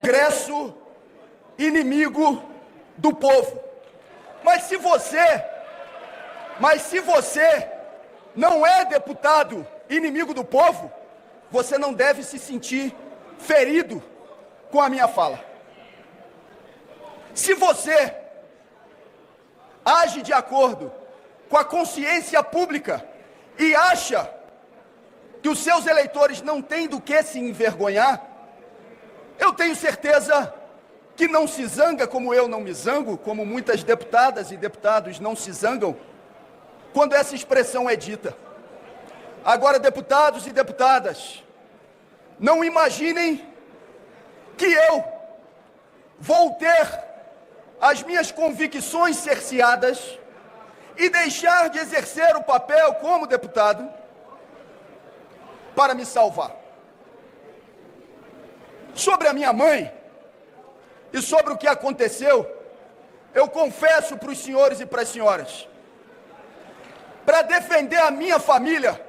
Congresso inimigo do povo. Mas se você não é deputado inimigo do povo, você não deve se sentir ferido com a minha fala. Se você age de acordo com a consciência pública e acha que os seus eleitores não têm do que se envergonhar, eu tenho certeza que não se zanga como eu não me zango, como muitas deputadas e deputados não se zangam, quando essa expressão é dita. Agora, deputados e deputadas, não imaginem que eu vou ter as minhas convicções cerceadas e deixar de exercer o papel como deputado para me salvar. Sobre a minha mãe e sobre o que aconteceu, eu confesso para os senhores e para as senhoras, para defender a minha família,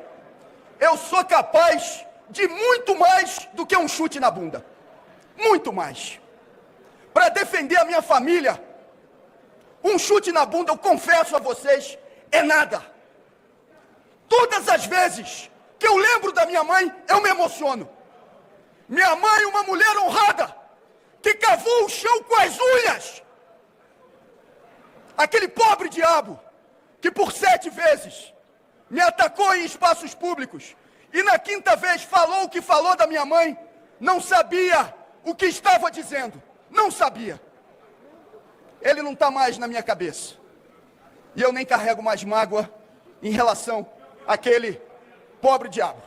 eu sou capaz de muito mais do que um chute na bunda. Muito mais. Para defender a minha família, um chute na bunda, eu confesso a vocês, é nada. Todas as vezes que eu lembro da minha mãe, eu me emociono. Minha mãe, uma mulher honrada, que cavou o chão com as unhas. Aquele pobre diabo, que por 7 vezes me atacou em espaços públicos, e na 5ª vez falou o que falou da minha mãe, não sabia o que estava dizendo. Não sabia. Ele não está mais na minha cabeça. E eu nem carrego mais mágoa em relação àquele pobre diabo.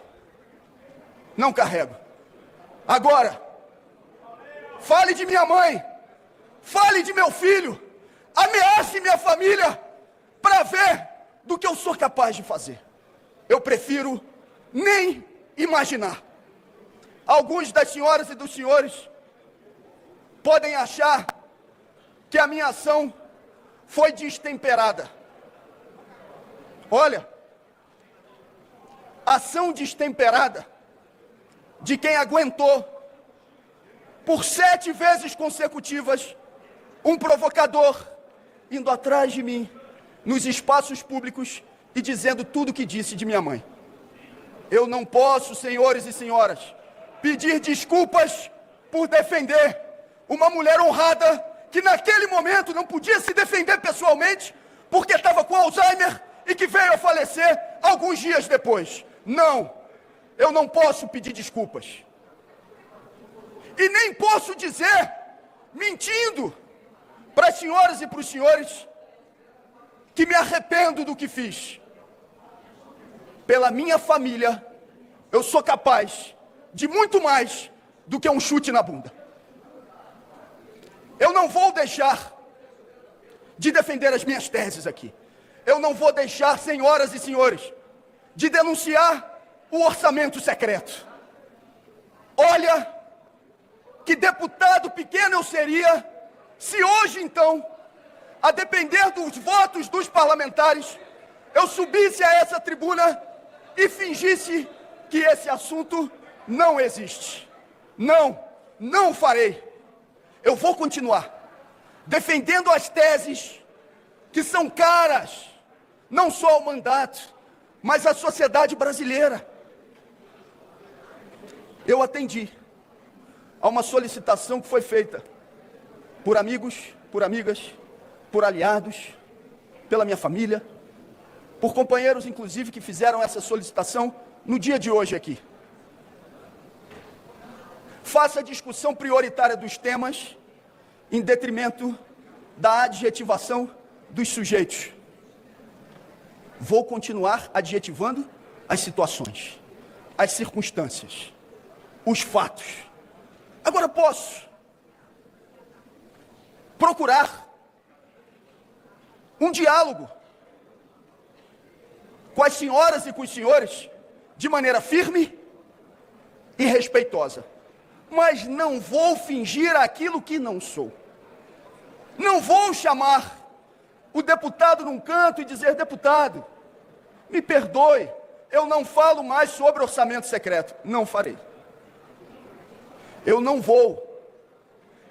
Não carrego. Agora, fale de minha mãe, fale de meu filho, ameace minha família para ver do que eu sou capaz de fazer. Eu prefiro nem imaginar. Alguns das senhoras e dos senhores podem achar que a minha ação foi destemperada. Olha, ação destemperada de quem aguentou por 7 vezes consecutivas um provocador indo atrás de mim nos espaços públicos e dizendo tudo o que disse de minha mãe. Eu não posso, senhores e senhoras, pedir desculpas por defender uma mulher honrada que naquele momento não podia se defender pessoalmente porque estava com Alzheimer e que veio a falecer alguns dias depois. Não, eu não posso pedir desculpas. E nem posso dizer, mentindo, para as senhoras e para os senhores, que me arrependo do que fiz. Pela minha família, eu sou capaz de muito mais do que um chute na bunda. Eu não vou deixar de defender as minhas teses aqui. Eu não vou deixar, senhoras e senhores, de denunciar o orçamento secreto. Olha, que deputado pequeno eu seria se hoje, então, a depender dos votos dos parlamentares, eu subisse a essa tribuna e fingisse que esse assunto não existe. Não, não farei. Eu vou continuar defendendo as teses que são caras, não só ao mandato, mas à sociedade brasileira. Eu atendi a uma solicitação que foi feita por amigos, por amigas, por aliados, pela minha família, por companheiros, inclusive, que fizeram essa solicitação no dia de hoje aqui. Faça a discussão prioritária dos temas em detrimento da adjetivação dos sujeitos. Vou continuar adjetivando as situações, as circunstâncias, os fatos. Agora posso procurar um diálogo com as senhoras e com os senhores de maneira firme e respeitosa. Mas não vou fingir aquilo que não sou. Não vou chamar o deputado num canto e dizer: deputado, me perdoe, eu não falo mais sobre orçamento secreto. Não farei. Eu não vou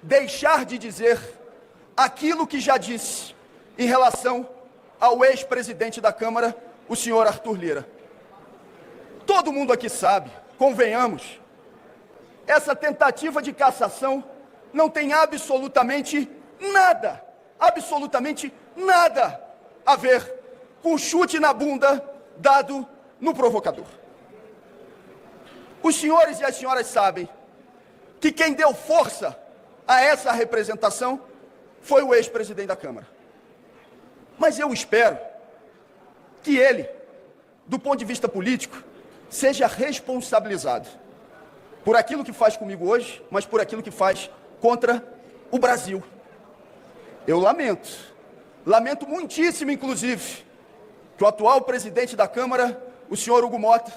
deixar de dizer aquilo que já disse em relação ao ex-presidente da Câmara, o senhor Arthur Lira. Todo mundo aqui sabe, convenhamos, essa tentativa de cassação não tem absolutamente nada a ver com o chute na bunda dado no provocador. Os senhores e as senhoras sabem que quem deu força a essa representação foi o ex-presidente da Câmara. Mas eu espero que ele, do ponto de vista político, seja responsabilizado por aquilo que faz comigo hoje, mas por aquilo que faz contra o Brasil. Eu lamento muitíssimo, inclusive, que o atual presidente da Câmara, o senhor Hugo Mota,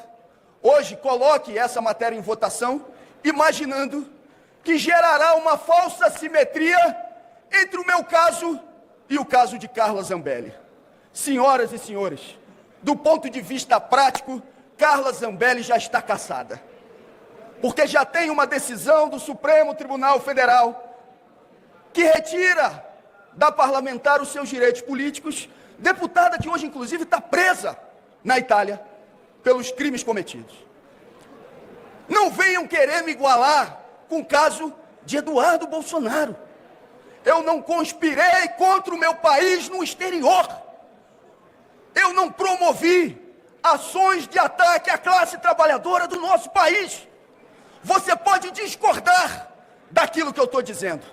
hoje coloque essa matéria em votação, imaginando que gerará uma falsa simetria entre o meu caso e o caso de Carla Zambelli. Senhoras e senhores, do ponto de vista prático, Carla Zambelli já está cassada, porque já tem uma decisão do Supremo Tribunal Federal que retira da parlamentar os seus direitos políticos, deputada que hoje, inclusive, está presa na Itália pelos crimes cometidos. Não venham querer me igualar com o caso de Eduardo Bolsonaro. Eu não conspirei contra o meu país no exterior. Eu não promovi ações de ataque à classe trabalhadora do nosso país. Você pode discordar daquilo que eu estou dizendo,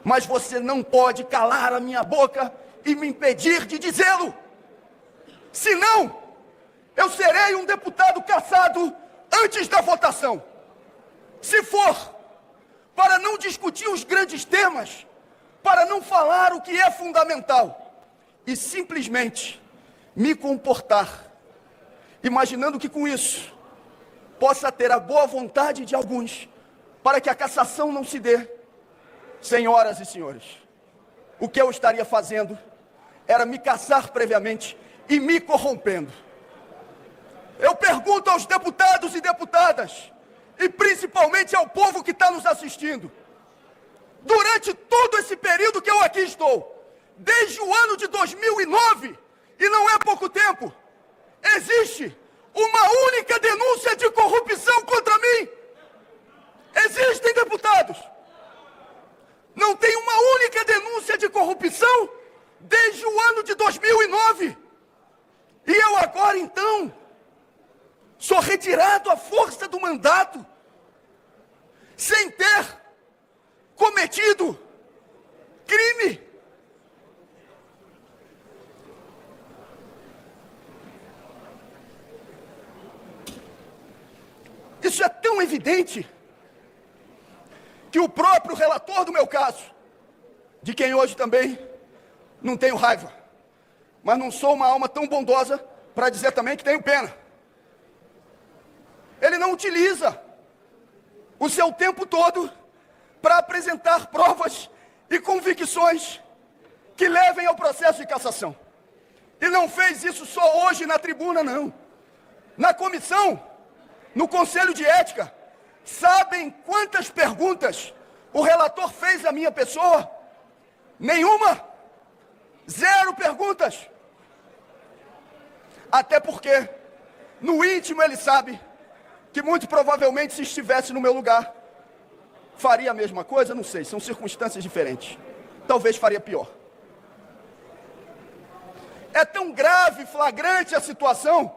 mas você não pode calar a minha boca e me impedir de dizê-lo. Senão, eu serei um deputado cassado antes da votação. Se for para não discutir os grandes temas, para não falar o que é fundamental, e simplesmente me comportar, imaginando que com isso possa ter a boa vontade de alguns para que a cassação não se dê. Senhoras e senhores, o que eu estaria fazendo era me cassar previamente e me corrompendo. Eu pergunto aos deputados e deputadas, e principalmente ao povo que está nos assistindo, durante todo esse período que eu aqui estou, desde o ano de 2009, e não é pouco tempo, existe uma única denúncia de corrupção contra mim? Existem, deputados? Não tem uma única denúncia de corrupção desde o ano de 2009. E eu agora, então, sou retirado à força do mandato, sem ter cometido crime. Isso é tão evidente que o próprio relator do meu caso, de quem hoje também não tenho raiva, mas não sou uma alma tão bondosa para dizer também que tenho pena, ele não utiliza o seu tempo todo para apresentar provas e convicções que levem ao processo de cassação. E não fez isso só hoje na tribuna, não. Na comissão, no Conselho de Ética, sabem quantas perguntas o relator fez à minha pessoa? Nenhuma. 0 perguntas. Até porque, no íntimo, ele sabe que muito provavelmente, se estivesse no meu lugar, faria a mesma coisa, não sei, são circunstâncias diferentes. Talvez faria pior. É tão grave, flagrante a situação,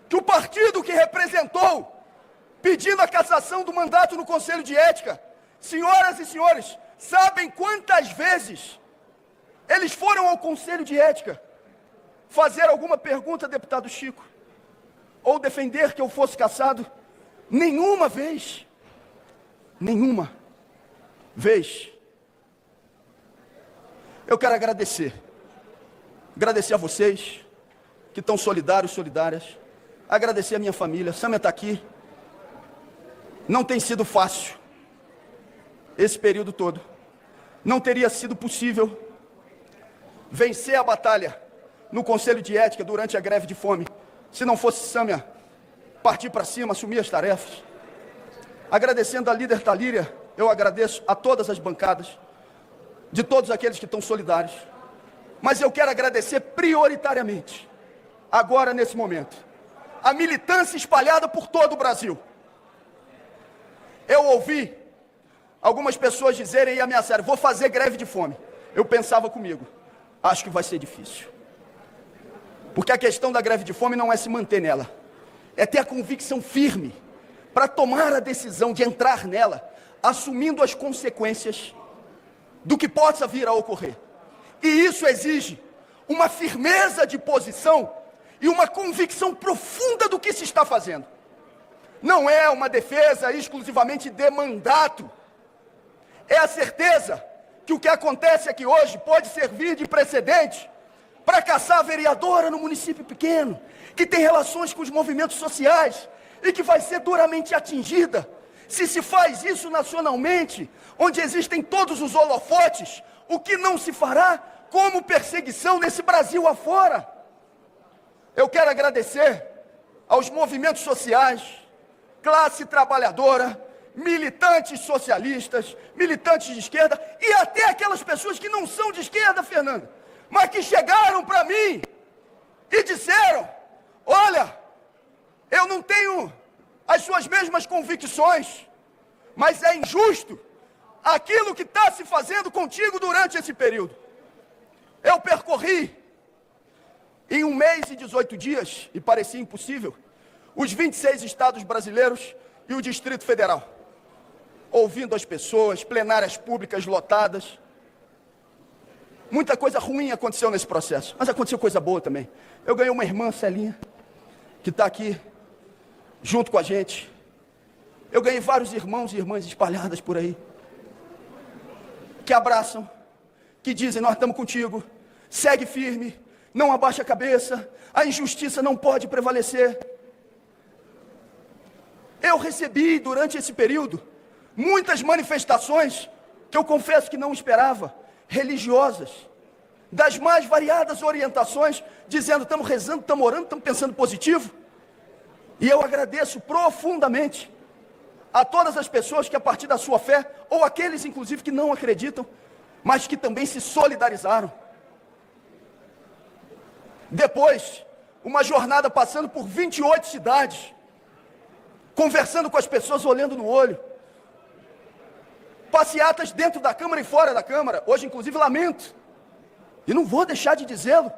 que o partido que representou, pedindo a cassação do mandato no Conselho de Ética, senhoras e senhores, sabem quantas vezes eles foram ao Conselho de Ética fazer alguma pergunta, deputado Chico, ou defender que eu fosse cassado? Nenhuma vez. Nenhuma vez. Eu quero agradecer a vocês que estão solidários, solidárias, agradecer a minha família. Sâmia está aqui. Não tem sido fácil esse período todo. Não teria sido possível vencer a batalha no Conselho de Ética durante a greve de fome se não fosse Sâmia partir para cima, assumir as tarefas. Agradecendo a líder Talíria, eu agradeço a todas as bancadas, de todos aqueles que estão solidários, mas eu quero agradecer prioritariamente, agora nesse momento, a militância espalhada por todo o Brasil. Eu ouvi algumas pessoas dizerem e ameaçarem: vou fazer greve de fome. Eu pensava comigo, acho que vai ser difícil. Porque a questão da greve de fome não é se manter nela, é ter a convicção firme para tomar a decisão de entrar nela, assumindo as consequências do que possa vir a ocorrer. E isso exige uma firmeza de posição e uma convicção profunda do que se está fazendo. Não é uma defesa exclusivamente de mandato. É a certeza que o que acontece aqui hoje pode servir de precedente para caçar a vereadora no município pequeno, que tem relações com os movimentos sociais e que vai ser duramente atingida. Se se faz isso nacionalmente, onde existem todos os holofotes, o que não se fará como perseguição nesse Brasil afora? Eu quero agradecer aos movimentos sociais, classe trabalhadora, militantes socialistas, militantes de esquerda e até aquelas pessoas que não são de esquerda, Fernanda, mas que chegaram para mim e disseram: olha, eu não tenho as suas mesmas convicções, mas é injusto aquilo que está se fazendo contigo durante esse período. Eu percorri em 1 mês e 18 dias, e parecia impossível, os 26 estados brasileiros e o Distrito Federal, ouvindo as pessoas, plenárias públicas lotadas. Muita coisa ruim aconteceu nesse processo, mas aconteceu coisa boa também. Eu ganhei uma irmã, Celinha, que está aqui junto com a gente. Eu ganhei vários irmãos e irmãs espalhadas por aí, que abraçam, que dizem: nós estamos contigo, segue firme, não abaixa a cabeça, a injustiça não pode prevalecer. Eu recebi durante esse período muitas manifestações que eu confesso que não esperava, religiosas, das mais variadas orientações, dizendo: estamos rezando, estamos orando, estamos pensando positivo. E eu agradeço profundamente a todas as pessoas que, a partir da sua fé, ou aqueles inclusive que não acreditam, mas que também se solidarizaram. Depois, uma jornada passando por 28 cidades, conversando com as pessoas, olhando no olho, passeatas dentro da Câmara e fora da Câmara. Hoje, inclusive, lamento, e não vou deixar de dizê-lo,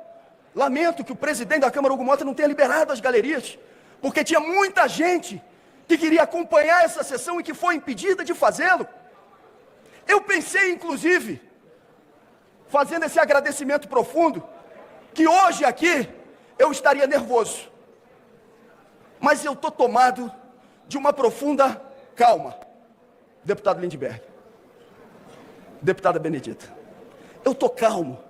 lamento que o presidente da Câmara, Hugo Mota, não tenha liberado as galerias, porque tinha muita gente que queria acompanhar essa sessão e que foi impedida de fazê-lo. Eu pensei, inclusive, fazendo esse agradecimento profundo, que hoje aqui eu estaria nervoso, mas eu estou tomado de uma profunda calma. Deputado Lindbergh, deputada Benedita, eu estou calmo,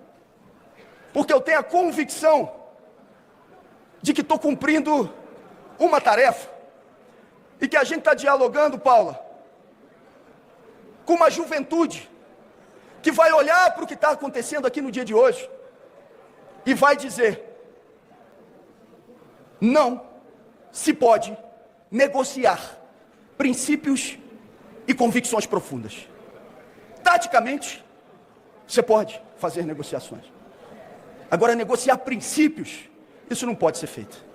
porque eu tenho a convicção de que estou cumprindo uma tarefa, e que a gente está dialogando, Paula, com uma juventude que vai olhar para o que está acontecendo aqui no dia de hoje e vai dizer: não se pode negociar princípios e convicções profundas. Taticamente, você pode fazer negociações. Agora, negociar princípios, isso não pode ser feito.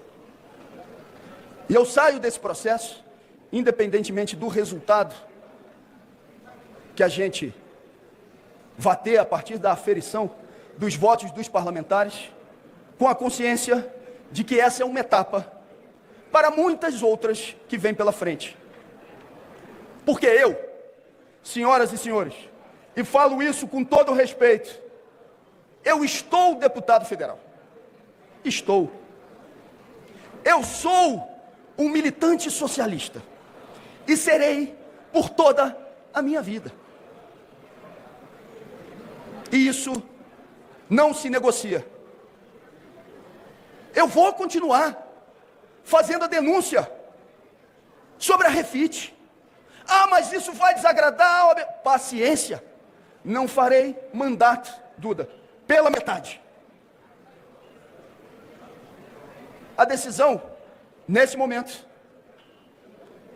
E eu saio desse processo, independentemente do resultado que a gente vai ter a partir da aferição dos votos dos parlamentares, com a consciência de que essa é uma etapa para muitas outras que vêm pela frente. Porque eu, senhoras e senhores, e falo isso com todo o respeito, eu estou deputado federal. Estou. Eu sou um militante socialista e serei por toda a minha vida. E isso não se negocia. Eu vou continuar fazendo a denúncia sobre a Refit. Ah, mas isso vai desagradar a... Paciência. Não farei mandato, Duda, pela metade. A decisão, nesse momento,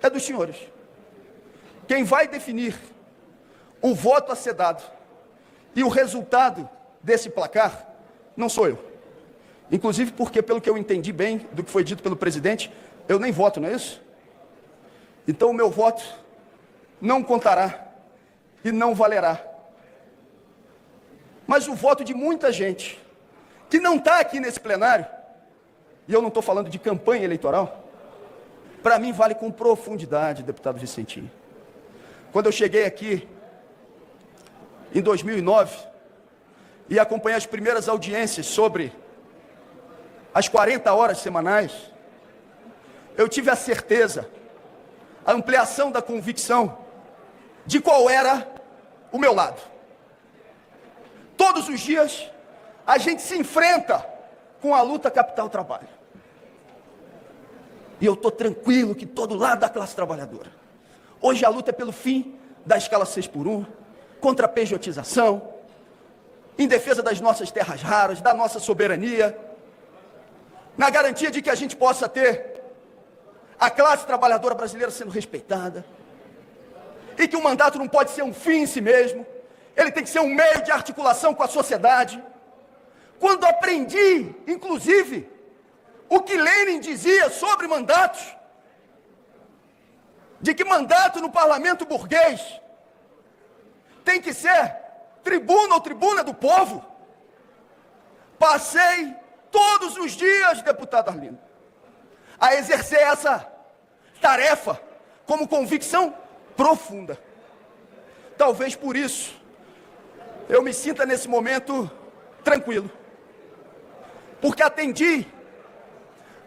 é dos senhores. Quem vai definir o voto a ser dado. E o resultado desse placar não sou eu. Inclusive porque, pelo que eu entendi bem do que foi dito pelo presidente, eu nem voto, não é isso? Então o meu voto não contará e não valerá. Mas o voto de muita gente que não está aqui nesse plenário, e eu não estou falando de campanha eleitoral, para mim vale com profundidade, deputado Vicentinho. Quando eu cheguei aqui em 2009 e acompanhei as primeiras audiências sobre as 40 horas semanais, eu tive a certeza, a ampliação da convicção de qual era o meu lado. Todos os dias a gente se enfrenta com a luta capital-trabalho. E eu estou tranquilo que todo lado da classe trabalhadora. Hoje a luta é pelo fim da escala 6x1, contra a pejotização, em defesa das nossas terras raras, da nossa soberania, na garantia de que a gente possa ter a classe trabalhadora brasileira sendo respeitada, e que o mandato não pode ser um fim em si mesmo, ele tem que ser um meio de articulação com a sociedade. Quando aprendi, inclusive, o que Lenin dizia sobre mandatos, de que mandato no parlamento burguês tem que ser tribuna ou tribuna do povo, passei todos os dias, deputado Arlindo, a exercer essa tarefa como convicção profunda. Talvez por isso eu me sinta nesse momento tranquilo, porque atendi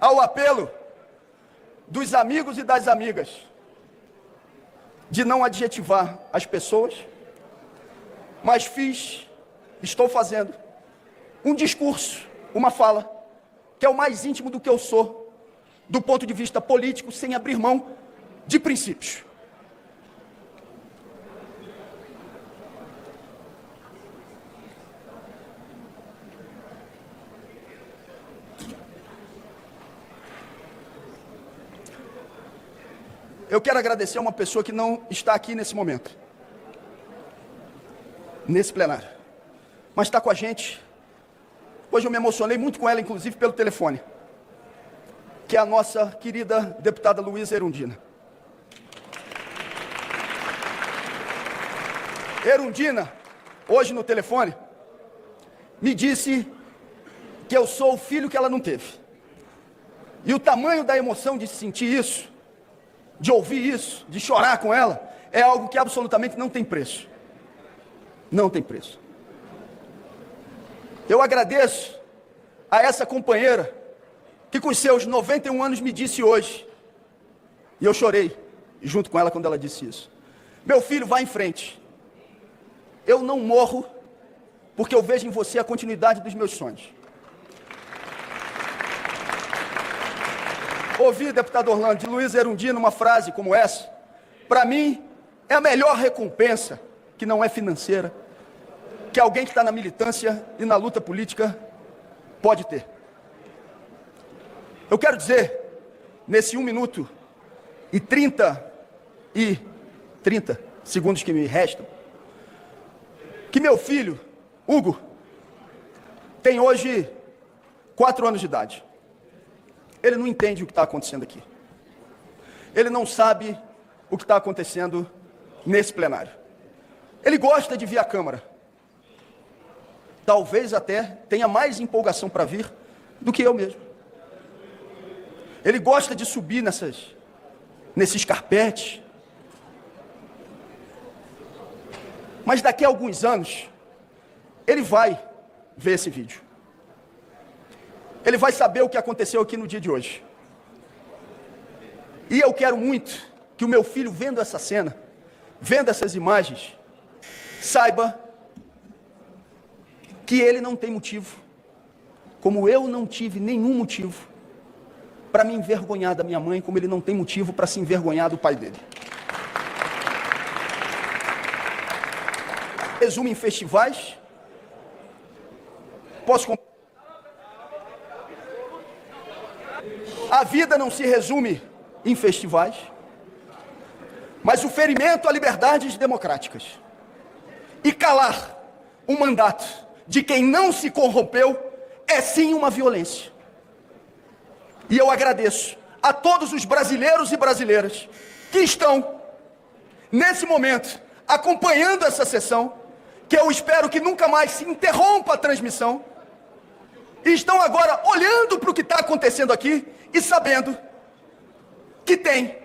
ao apelo dos amigos e das amigas de não adjetivar as pessoas, mas estou fazendo um discurso, uma fala, que é o mais íntimo do que eu sou, do ponto de vista político, sem abrir mão de princípios. Eu quero agradecer a uma pessoa que não está aqui nesse momento, nesse plenário, mas está com a gente. Hoje eu me emocionei muito com ela, inclusive pelo telefone, que é a nossa querida deputada Luísa Erundina. Erundina, hoje no telefone, me disse que eu sou o filho que ela não teve. E o tamanho da emoção de sentir isso, de ouvir isso, de chorar com ela, é algo que absolutamente não tem preço. Não tem preço. Eu agradeço a essa companheira que com seus 91 anos me disse hoje, e eu chorei junto com ela quando ela disse isso: meu filho, vá em frente. Eu não morro porque eu vejo em você a continuidade dos meus sonhos. Ouvi, deputado Orlando, de Luísa Erundina uma frase como essa, para mim é a melhor recompensa, que não é financeira, que alguém que está na militância e na luta política pode ter. Eu quero dizer, nesse 1 minuto e 30 segundos que me restam, que meu filho, Hugo, tem hoje 4 anos de idade. Ele não entende o que está acontecendo aqui. Ele não sabe o que está acontecendo nesse plenário. Ele gosta de vir à Câmara. Talvez até tenha mais empolgação para vir do que eu mesmo. Ele gosta de subir nesses carpetes. Mas daqui a alguns anos, ele vai ver esse vídeo. Ele vai saber o que aconteceu aqui no dia de hoje. E eu quero muito que o meu filho, vendo essa cena, vendo essas imagens, saiba que ele não tem motivo, como eu não tive nenhum motivo para me envergonhar da minha mãe, como ele não tem motivo para se envergonhar do pai dele. Resumo em festivais. A vida não se resume em festivais, mas o ferimento a liberdades democráticas. E calar um mandato de quem não se corrompeu é sim uma violência. E eu agradeço a todos os brasileiros e brasileiras que estão, nesse momento, acompanhando essa sessão, que eu espero que nunca mais se interrompa a transmissão, e estão agora olhando para o que está acontecendo aqui e sabendo que tem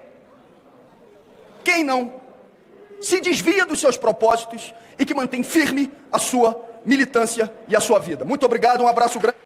quem não se desvia dos seus propósitos e que mantém firme a sua militância e a sua vida. Muito obrigado, um abraço grande.